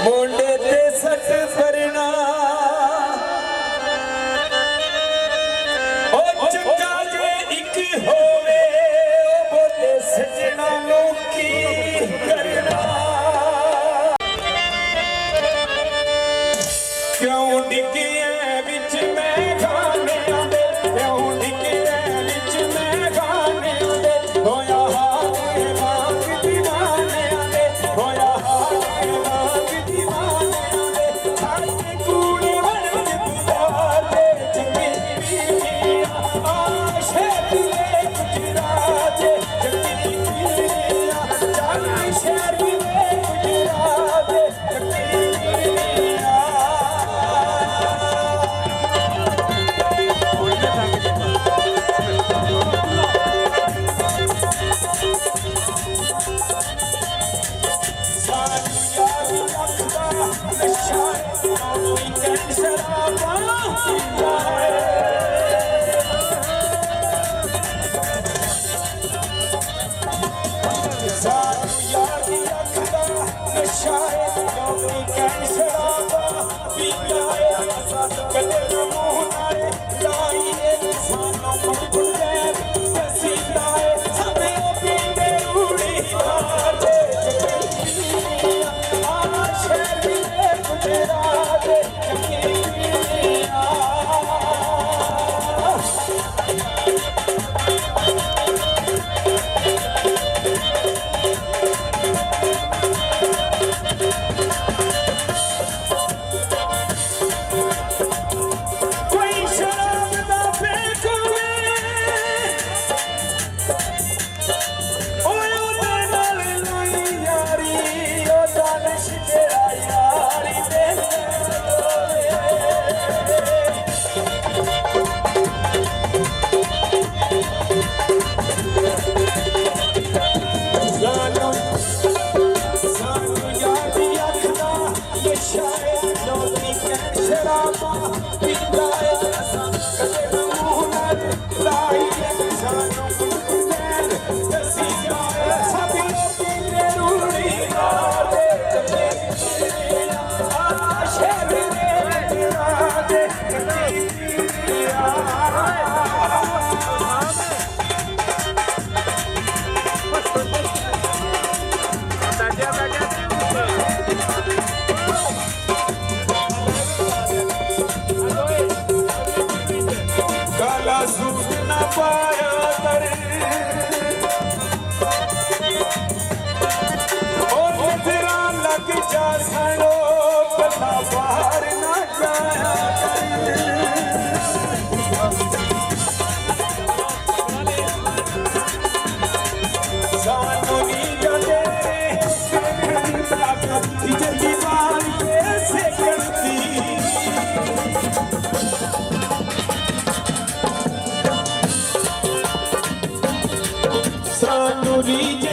मुंडे ते सट फरना ओ चंगा जे इक होवे बोते सजना नु की करना क्यों डिगे विच मैं गाने आंदे क्यों डिगे विच मैं गाने आंदे होया हारे मांग दीवाने आंदे होया हारे मांग दीवाने आंदे छड़ के कूड़े बन के प्यार दे जगे पीलिया आशे दिले गुजरात जगे पीलिया जाने शहर दिले गुजरात जगे पीलिया Sanuri